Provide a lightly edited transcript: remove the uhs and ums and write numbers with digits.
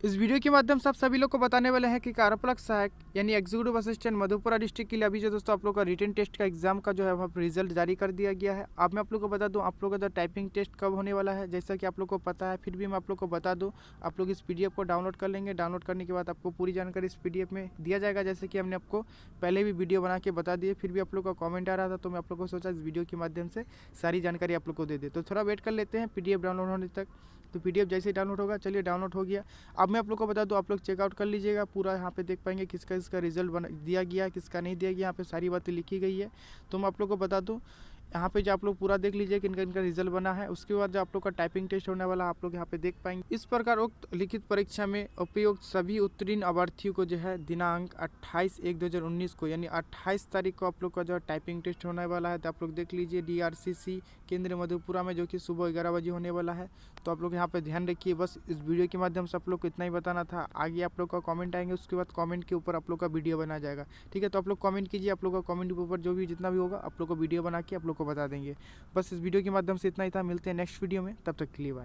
इस वीडियो के माध्यम से आप सभी लोग को बताने वाले हैं कि कार्यपालक सहायक यानी एग्जीक्यूटिव असिस्टेंट मधेपुरा डिस्ट्रिक्ट के लिए अभी जो दोस्तों आप लोग का रिटन टेस्ट का एग्जाम का जो है वहाँ रिजल्ट जारी कर दिया गया है। अब मैं आप लोग को बता दूं आप लोग का जो टाइपिंग टेस्ट कब होने वाला है, जैसा कि आप लोग को पता है, फिर भी मैं आप लोग को बता दूं। आप लोग इस पीडीएफ को डाउनलोड कर लेंगे। डाउनलोड करने के बाद आपको पूरी जानकारी इस पीडीएफ में दिया जाएगा, जैसे कि हमने आपको पहले भी वीडियो बना के बता दिए। फिर भी आप लोग का कॉमेंट आ रहा था, तो मैं आप लोग को सोचा इस वीडियो के माध्यम से सारी जानकारी आप लोग को दे दे। तो थोड़ा वेट कर लेते हैं पीडीएफ डाउनलोड होने तक। तो पीडीएफ जैसे ही डाउनलोड होगा, चलिए डाउनलोड हो गया। अब मैं आप लोग को बता दूं, आप लोग चेकआउट कर लीजिएगा पूरा। यहाँ पे देख पाएंगे किसका इसका रिजल्ट बना दिया गया, किसका नहीं दिया गया। यहाँ पे सारी बातें लिखी गई है। तो मैं आप लोग को बता दूं, यहाँ पे जो आप लोग पूरा देख लीजिए कि इनका इनका रिजल्ट बना है। उसके बाद जो आप लोग का टाइपिंग टेस्ट होने वाला आप लोग यहाँ पे देख पाएंगे। इस प्रकार उक्त लिखित परीक्षा में उपयुक्त सभी उत्तीर्ण अभ्यर्थियों को जो है दिनांक 28/1/2019 को यानी 28 तारीख को आप लोग का जो है टाइपिंग टेस्ट होने वाला है। तो आप लोग देख लीजिए DRCC केंद्र मधेपुरा में, जो कि सुबह 11 बजे होने वाला है। तो आप लोग यहाँ पे ध्यान रखिए। बस इस वीडियो के माध्यम से आप लोग को इतना ही बताना था। आगे आप लोग का कमेंट आएंगे, उसके बाद कमेंट के ऊपर आप लोग का वीडियो बना जाएगा। ठीक है, तो आप लोग कमेंट कीजिए। आप लोग का कमेंट के ऊपर जो भी जितना भी होगा आप लोग को वीडियो बना के आप लोग को बता देंगे। बस इस वीडियो के माध्यम से इतना ही था। मिलते हैं नेक्स्ट वीडियो में, तब तक के लिए बाय।